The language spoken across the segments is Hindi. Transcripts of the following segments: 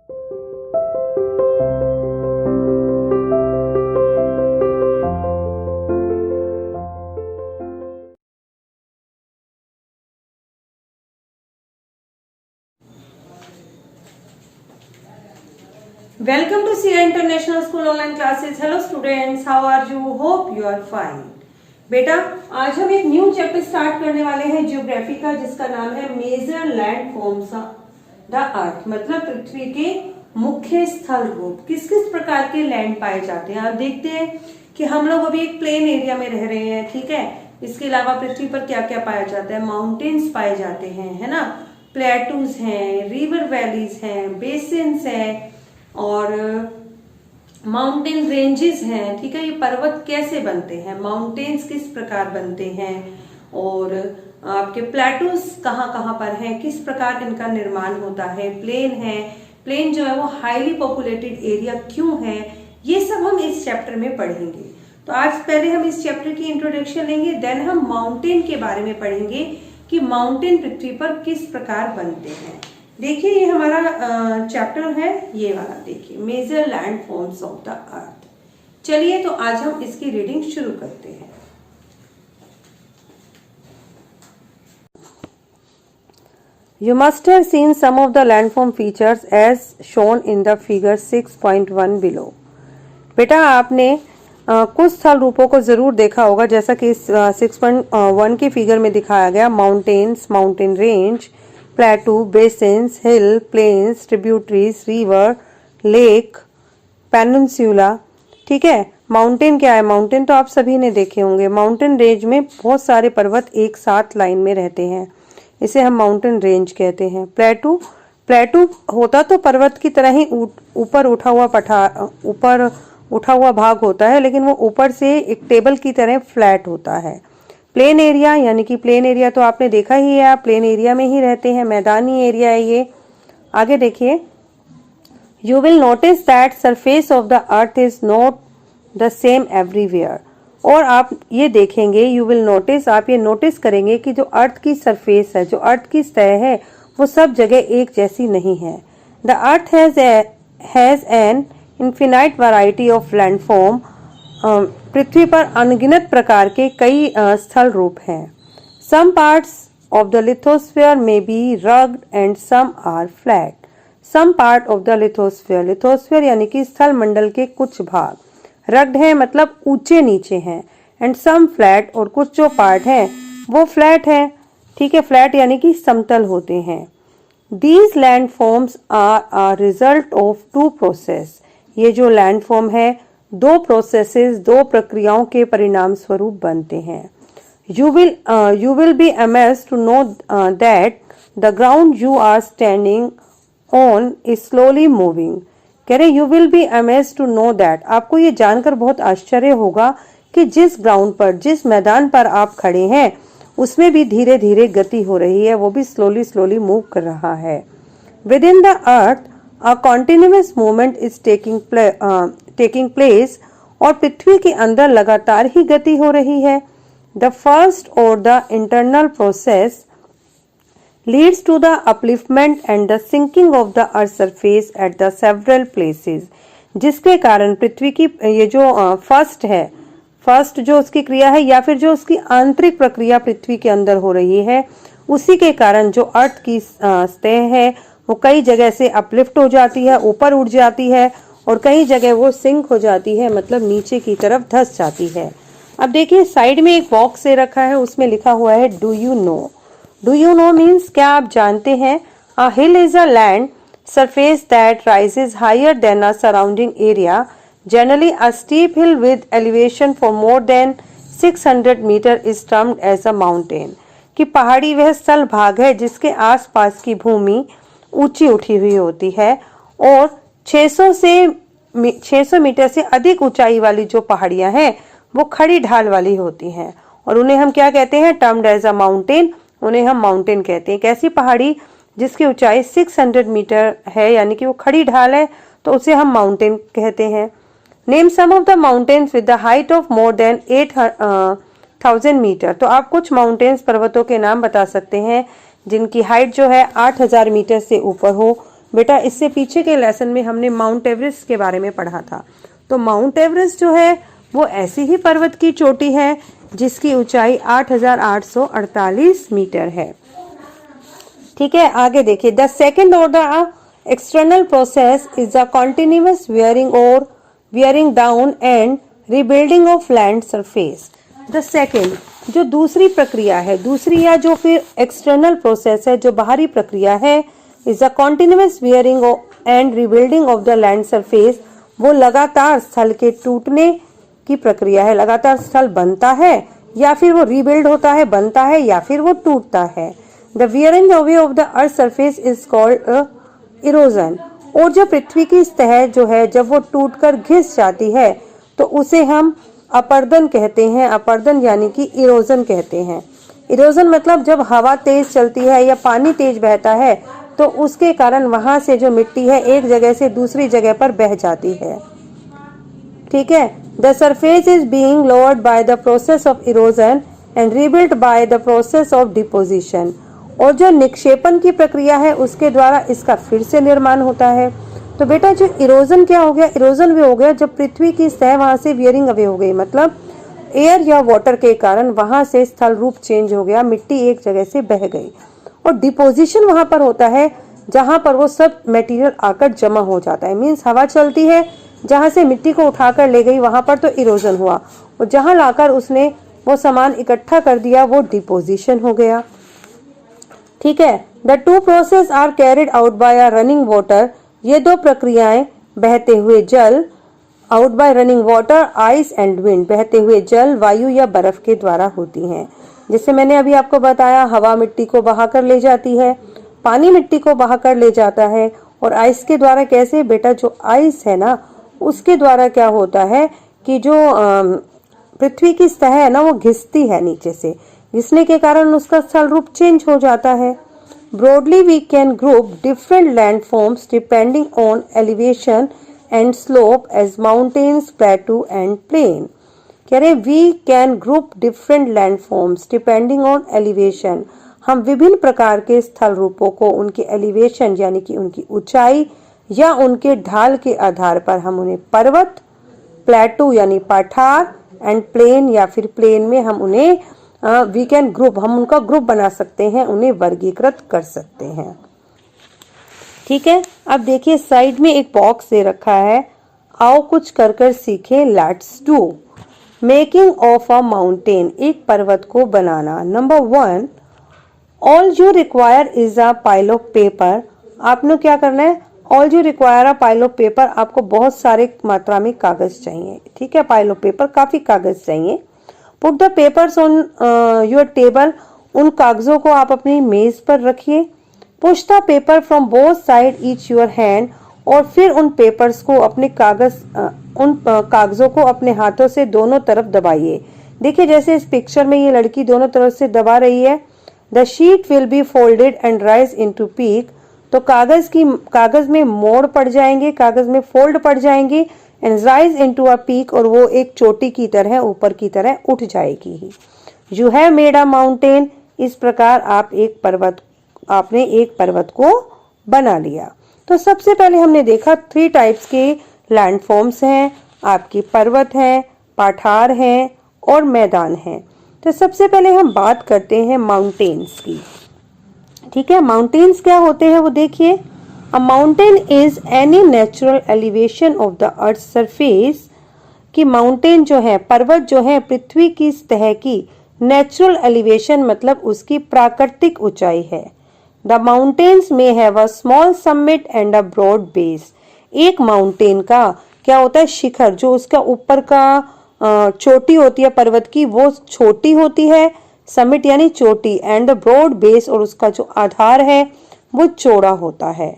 Welcome to CA International School online classes. Hello students, how are you? Hope you are fine. बेटा आज हम एक न्यू चैप्टर स्टार्ट करने वाले हैं ज्योग्राफी का, जिसका नाम है major land forms of the earth, मतलब पृथ्वी के मुख्य स्थल रूप। किस किस प्रकार के लैंड पाए जाते हैं आप देखते हैं कि हम लोग अभी एक प्लेन एरिया में रह रहे हैं, ठीक है। इसके अलावा पृथ्वी पर क्या क्या पाया जाता है, माउंटेन्स पाए जाते हैं, है ना, प्लेटूज हैं, रिवर वैलीज हैं, बेसिन्स हैं और माउंटेन रेंजेस हैं, ठीक है। ये पर्वत कैसे बनते हैं, माउंटेन्स किस प्रकार बनते हैं और आपके प्लेटूज कहाँ कहाँ पर हैं, किस प्रकार इनका निर्माण होता है, प्लेन है, प्लेन जो है वो हाईली पॉपुलेटेड एरिया क्यों है, ये सब हम इस चैप्टर में पढ़ेंगे। तो आज पहले हम इस चैप्टर की इंट्रोडक्शन लेंगे, देन हम माउंटेन के बारे में पढ़ेंगे कि माउंटेन पृथ्वी पर किस प्रकार बनते हैं। देखिए ये हमारा चैप्टर है, ये वाला देखिए, major land forms of the earth. चलिए तो आज हम इसकी रीडिंग शुरू करते हैं। You must have seen some of the landform features as shown in the figure 6.1 below. बेटा आपने कुछ स्थल रूपों को जरूर देखा होगा, जैसा कि 6.1 की फिगर में दिखाया गया। Mountains, mountain range, plateau, basins, hill, plains, tributaries, river, lake, peninsula, ठीक है। माउंटेन क्या है, माउंटेन तो आप सभी ने देखे होंगे। माउंटेन रेंज में बहुत सारे पर्वत एक साथ लाइन में रहते हैं, इसे हम माउंटेन रेंज कहते हैं। प्लेटू, प्लेटू होता तो पर्वत की तरह ही ऊपर उठा हुआ भाग होता है, लेकिन वो ऊपर से एक टेबल की तरह फ्लैट होता है। प्लेन एरिया, यानी कि प्लेन एरिया तो आपने देखा ही है, आप प्लेन एरिया में ही रहते हैं, मैदानी एरिया है ये। आगे देखिए, you will notice that surface of the earth is not the same everywhere. और आप ये देखेंगे, यू विल नोटिस, आप ये नोटिस करेंगे कि जो अर्थ की सरफेस है, जो अर्थ की सतह है, वो सब जगह एक जैसी नहीं है। The earth has an infinite variety of landform. पृथ्वी पर अनगिनत प्रकार के कई स्थल रूप हैं। Some parts of the lithosphere may be rugged and some are flat. Some part of the lithosphere, lithosphere यानी कि स्थल मंडल के कुछ भाग रग्ड है, मतलब ऊंचे नीचे हैं, एंड सम फ्लैट, और कुछ जो पार्ट हैं वो फ्लैट हैं, ठीक है। फ्लैट यानी कि समतल होते हैं। These land forms are a result of two process. ये जो लैंड फॉर्म है दो प्रोसेसेस, दो प्रक्रियाओं के परिणाम स्वरूप बनते हैं। You will be amazed to know that the ground you are standing on is slowly moving. कह रहे you will be amazed to know that, आपको ये जानकर बहुत आश्चर्य होगा कि जिस ग्राउंड पर, जिस मैदान पर आप खड़े हैं, उसमें भी धीरे धीरे गति हो रही है, वो भी स्लोली स्लोली मूव कर रहा है। With in the earth a continuous movement is taking place, और पृथ्वी के अंदर लगातार ही गति हो रही है। The first or the internal process leads to the upliftment and the sinking of the earth surface at the several places, जिसके कारण पृथ्वी की ये जो फर्स्ट है, फर्स्ट जो उसकी क्रिया है या फिर जो उसकी आंतरिक प्रक्रिया पृथ्वी के अंदर हो रही है, उसी के कारण जो अर्थ की सतह है वो कई जगह से अपलिफ्ट हो जाती है, ऊपर उठ जाती है, और कई जगह वो सिंक हो जाती है, मतलब नीचे की तरफ धंस जाती है। अब देखिए साइड में एक बॉक्स से रखा है, उसमें लिखा हुआ है do you know. Do you know means क्या आप जानते हैं। A hill is a land surface that rises higher than a surrounding area. Generally a steep hill with elevation for more than 600 metre is termed as a mountain. कि पहाड़ी वह स्थल भाग है जिसके आसपास की भूमि ऊंची उठी हुई होती है, और 600 मीटर से अधिक ऊंचाई वाली जो पहाड़ियां हैं वो खड़ी ढाल वाली होती हैं, और उन्हें हम क्या कहते हैं, टर्म्ड एज अ माउंटेन। उन्हें हम माउंटेन कहते हैं। कैसी पहाड़ी जिसकी ऊंचाई 600 मीटर है, यानी कि वो खड़ी ढाल है, तो उसे हम माउंटेन कहते हैं। Name some of the mountains with the height of more than 8,000 metre. तो आप कुछ माउंटेन्स, पर्वतों के नाम बता सकते हैं जिनकी हाइट जो है 8,000 मीटर से ऊपर हो। बेटा इससे पीछे के लेसन में हमने माउंट एवरेस्ट के बारे में पढ़ा था। तो माउंट एवरेस्ट जो है वो ऐसी ही पर्वत की चोटी है जिसकी ऊंचाई 8,848 मीटर है। ठीक है, आगे देखिए, the second order external process is the continuous wearing down and rebuilding of land surface. The second, जो दूसरी प्रक्रिया है, दूसरी या जो फिर एक्सटर्नल प्रोसेस है, जो बाहरी प्रक्रिया है, is the continuous wearing and rebuilding of the land surface. वो लगातार स्थल के टूटने की प्रक्रिया है। लगातार स्थल बनता है या फिर वो रीबिल्ड होता है, बनता है या फिर वो टूटता है। The wearing away of the earth surface is called erosion. और जो पृथ्वी की सतह जो है जब वो टूटकर घिस जाती है तो उसे हम अपर्दन कहते हैं। अपर्दन यानी कि इरोजन कहते हैं। इरोजन मतलब जब हवा तेज चलती है या पानी तेज बहता है तो उसके कारण वहां से जो मिट्टी है एक जगह से दूसरी जगह पर बह जाती है। ठीक है, the surface is being lowered by the process of erosion and rebuilt by the process of deposition. और जो निक्षेपण की प्रक्रिया है उसके द्वारा इसका फिर से निर्माण होता है। तो बेटा जो इरोजन क्या हो गया, इरोजन वे हो गया जब पृथ्वी की सतह वहां से वियरिंग अवे हो गई, मतलब एयर या वाटर के कारण वहां से स्थल रूप चेंज हो गया, मिट्टी एक जगह से बह गई। और डिपोजिशन वहां पर होता है जहां पर वो सब मटेरियल आकर जमा हो जाता है। मीन्स हवा चलती है, जहां से मिट्टी को उठाकर ले गई वहां पर तो इरोजन हुआ, और जहां लाकर उसने वो सामान इकट्ठा कर दिया वो डिपोजिशन हो गया। ठीक है, the two process are carried out by a running water. ये दो प्रक्रियाएं बहते हुए जल, out by running water, ice and wind, बहते हुए जल, वायु या बर्फ के द्वारा होती हैं। जैसे मैंने अभी आपको बताया, हवा मिट्टी को बहाकर ले जाती है, पानी मिट्टी को बहाकर ले जाता है, और आइस के द्वारा कैसे बेटा, जो आइस है ना उसके द्वारा क्या होता है कि जो पृथ्वी की सतह है ना वो घिसती है नीचे से, घिसने के कारण उसका स्थल रूप चेंज हो जाता है। Broadly we can group different landforms depending on elevation and slope as mountains, plateau and plain. कह रहे we can group different landforms depending on elevation. हम विभिन्न प्रकार के स्थल रूपों को उनके एलिवेशन यानी कि उनकी ऊंचाई या उनके ढाल के आधार पर हम उन्हें पर्वत, प्लेटू यानी पठार, एंड प्लेन या फिर प्लेन में हम उन्हें वी कैन ग्रुप, हम उनका ग्रुप बना सकते हैं, उन्हें वर्गीकृत कर सकते हैं। ठीक है, अब देखिए साइड में एक बॉक्स दे रखा है, आओ कुछ कर कर सीखें, let's do. Making of a mountain, एक पर्वत को बनाना। Number 1, all you require is a pile of paper. आपने क्या करना है, all you require a pile of paper, आपको बहुत सारे मात्रा में कागज चाहिए। ठीक है, पाइल ऑफ पेपर, काफी कागज चाहिए। Put the papers on your table, उन कागजों को आप अपनी मेज पर रखिए। Push the paper from both side each your hand, और फिर उन पेपर्स को अपने कागजों को अपने हाथों से दोनों तरफ दबाइए। देखिए जैसे इस पिक्चर में ये लड़की दोनों तरफ से दबा रही है। The sheet will be folded and rise into peak, तो कागज में मोड़ पड़ जाएंगे, कागज में फोल्ड पड़ जाएंगे, and rise into a peak, और वो एक चोटी की तरह ऊपर की तरह उठ जाएगी ही। You have made a mountain, इस प्रकार आपने एक पर्वत को बना लिया। तो सबसे पहले हमने देखा 3 टाइप्स के लैंडफॉर्म्स हैं, आपकी पर्वत हैं, पठार हैं और मैदान हैं। तो सबसे पहले हम बात करते हैं माउंटेन्स की। ठीक है, माउंटेन्स क्या होते हैं वो देखिए। अ mountain is any natural elevation of the earth surface, कि माउंटेन जो है, पर्वत जो है, पृथ्वी की सतह की नेचुरल एलिवेशन मतलब उसकी प्राकृतिक ऊंचाई है। The mountains may have a small summit and a broad base. एक माउंटेन का क्या होता है, शिखर, जो उसका ऊपर का चोटी होती है पर्वत की वो छोटी होती है, समिट यानी चोटी, एंड द ब्रॉड बेस, और उसका जो आधार है वो चौड़ा होता है।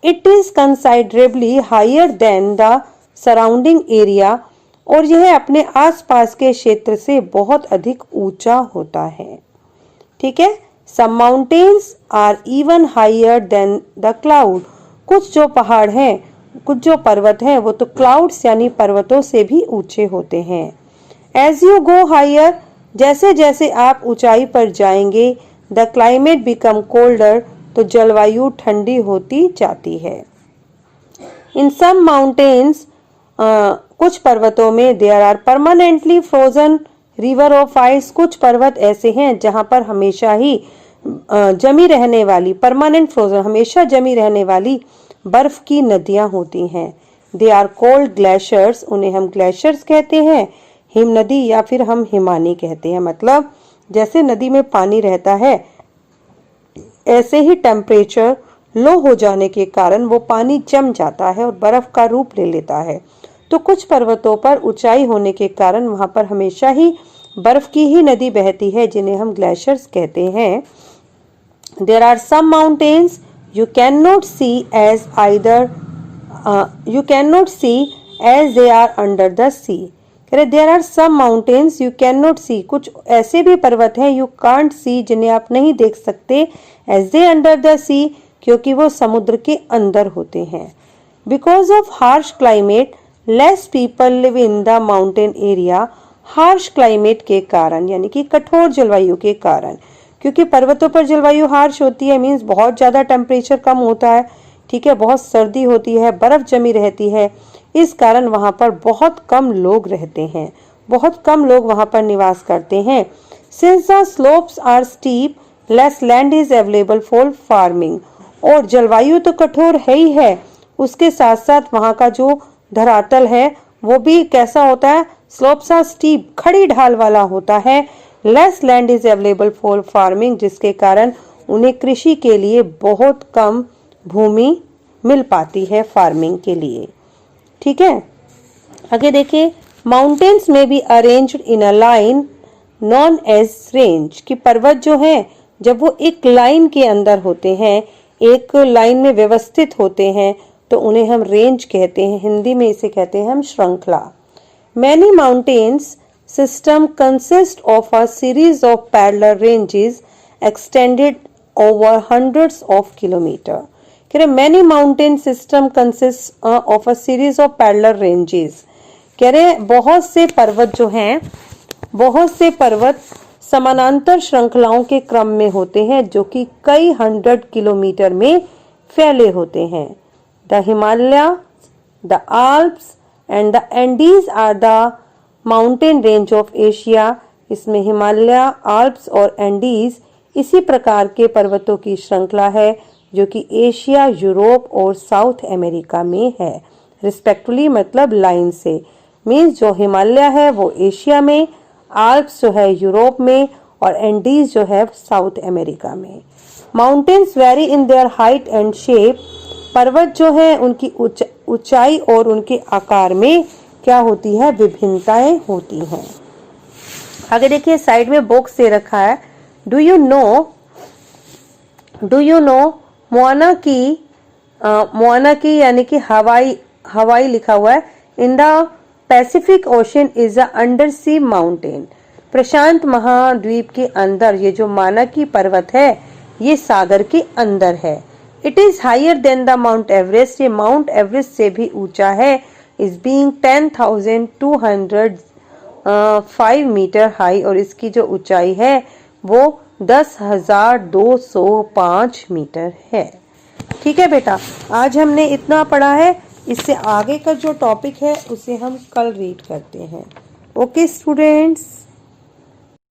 It is considerably higher than the surrounding area, और यह अपने आसपास के क्षेत्र से बहुत अधिक ऊंचा होता है। ठीक है, some mountains are even higher than the cloud, कुछ जो पहाड़ हैं, कुछ जो पर्वत हैं वो तो क्लाउड्स यानी पर्वतों से भी ऊंचे होते हैं। एज यू गो हायर, जैसे जैसे आप ऊंचाई पर जाएंगे, द क्लाइमेट बिकम कोल्डर, तो जलवायु ठंडी होती जाती है। इन सम माउंटेन्स, कुछ पर्वतों में there are permanently frozen river of ice, कुछ पर्वत ऐसे हैं जहां पर हमेशा ही जमी रहने वाली, परमानेंट फ्रोजन, हमेशा जमी रहने वाली बर्फ की नदियां होती हैं। दे आर कोल्ड ग्लेशियर्स, उन्हें हम ग्लेशियर्स कहते हैं, हिम नदी या फिर हम हिमानी कहते हैं। मतलब जैसे नदी में पानी रहता है ऐसे ही टेम्परेचर लो हो जाने के कारण वो पानी जम जाता है और बर्फ का रूप ले लेता है। तो कुछ पर्वतों पर ऊंचाई होने के कारण वहां पर हमेशा ही बर्फ की ही नदी बहती है, जिन्हें हम ग्लेशियर्स कहते हैं। There are some mountains you cannot see as either you cannot see as they are under the sea। कह रहे there are some mountains you cannot see, कुछ ऐसे भी पर्वत हैं you can't see जिन्हें आप नहीं देख सकते, as they under the sea, क्योंकि वो समुद्र के अंदर होते हैं। because of harsh climate less people live in the mountain area, harsh climate के कारण यानी कि कठोर जलवायु के कारण, क्योंकि पर्वतों पर जलवायु हार्श होती है, मीन्स बहुत ज़्यादा टेम्परेचर कम होता है, ठीक है, बहुत सर्दी होती है, बर्फ जमी रहती है, इस कारण वहाँ पर बहुत कम लोग रहते हैं, बहुत कम लोग वहाँ पर निवास करते हैं। Since the slopes are steep less land is available for farming, और जलवायु तो कठोर है ही है, उसके साथ साथ वहाँ का जो धरातल है वो भी कैसा होता है, स्लोप्स आर स्टीप, खड़ी ढाल वाला होता है। Less land is available for farming, जिसके कारण उन्हें कृषि के लिए बहुत कम भूमि मिल पाती है फार्मिंग के लिए, ठीक है। आगे देखिए, माउंटेन्स में be arranged in a line known as range, कि पर्वत जो हैं जब वो एक लाइन के अंदर होते हैं, एक लाइन में व्यवस्थित होते हैं, तो उन्हें हम रेंज कहते हैं, हिंदी में इसे कहते हैं हम श्रृंखला। Many mountains system consists of a series of parallel ranges extended over hundreds of kilometers। कह रहे many mountain system consists of a series of parallel ranges। कह रहे बहुत से पर्वत जो हैं, बहुत से पर्वत समानांतर श्रृंखलाओं के क्रम में होते हैं जो कि कई 100 किलोमीटर में फैले होते हैं। The Himalaya, the Alps and the Andes are the mountain range of Asia, इसमें हिमालय, आल्प्स और एंडीज इसी प्रकार के पर्वतों की श्रृंखला है जो कि एशिया, यूरोप और साउथ अमेरिका में है रिस्पेक्टिवली, मतलब लाइन से, मीन्स जो हिमालय है वो एशिया में, आल्प्स जो है यूरोप में और एंडीज जो है साउथ अमेरिका में। Mountains very in their height and shape, पर्वत जो है उनकी ऊंचाई और उनके आकार में क्या होती है, विभिन्नताएं होती हैं। आगे देखिए, साइड में बॉक्स दे रखा है, डू यू नो मोआना की यानी कि हवाई लिखा हुआ है। In the Pacific Ocean is a under sea mountain, प्रशांत महाद्वीप के अंदर ये जो मानाकी पर्वत है ये सागर के अंदर है। It is higher than the Mount Everest, ये माउंट एवरेस्ट से भी ऊंचा है। इज बीइंग 10,205 मीटर हाई, और इसकी जो ऊंचाई है वो 10,205 मीटर है। ठीक है बेटा, आज हमने इतना पढ़ा है, इससे आगे का जो टॉपिक है उसे हम कल रीड करते हैं। Okay students.